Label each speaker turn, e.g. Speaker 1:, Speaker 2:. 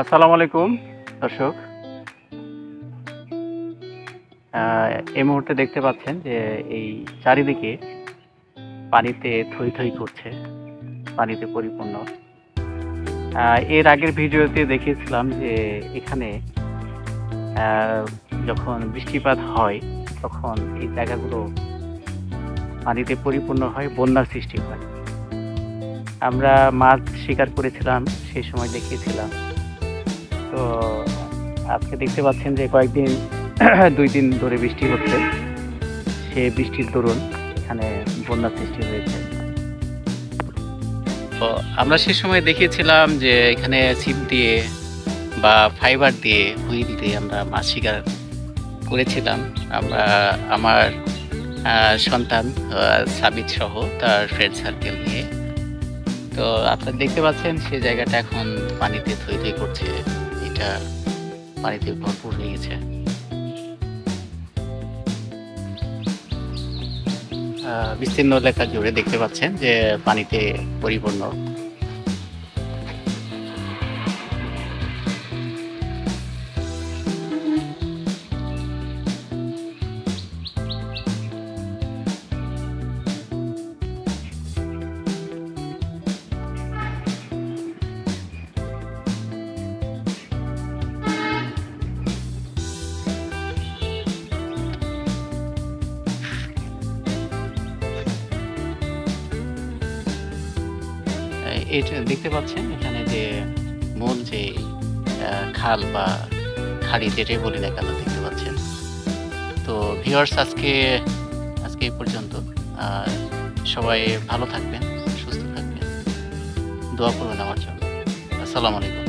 Speaker 1: আসসালামু আলাইকুম দর্শক। এই মুহূর্তে দেখতে পাচ্ছেন যে এই চারিদিকে পানিতে থই, থই করছে। পানিতে পরিপূর্ণ। এর আগের ভিডিওতে দেখিয়েছিলাম যে এখানে আ যখন বৃষ্টিপাত হয় তখন এই জায়গাগুলো পানিতে পরিপূর্ণ হয়, বন্যার সৃষ্টি হয়। আমরা মাছ শিকার করেছিলাম, সেই সময় দেখিয়েছিলাম। তো আজকে দেখতে পাচ্ছেন যে কয়েকদিন ২ দিন ধরে বৃষ্টি হচ্ছে। সে বৃষ্টির দরুন এখানে বন্যার সৃষ্টি হয়েছে। তো আমরা সে সময় দেখিয়েছিলাম যে এখানে ছিপ দিয়ে বা ফাইবার দিয়ে, হুইল দিয়ে আমরা মাছ শিকার করেছিলাম। আমরা আমার সন্তান সাবিত সহ তার ফ্রেন্ড সার্কেল নিয়ে। তো আপনারা দেখতে পাচ্ছেন সে জায়গাটা এখন পানিতে থই, থই করছে। এটা পানিতে ভরপুর হয়ে গেছে। বিস্তীর্ণ এলাকা জুড়ে দেখতে পাচ্ছেন যে পানিতে পরিপূর্ণ। এটা দেখতে পাচ্ছেন এখানে যে মূল যে খাল বা খাড়ি যেটাই বলি না কেন দেখতে পাচ্ছেন। তো ভিউয়ার্স আজকে এই পর্যন্ত। সবাই ভালো থাকবেন, সুস্থ থাকবেন। দোয়া করবেন আমার জন্য। আসসালামু আলাইকুম।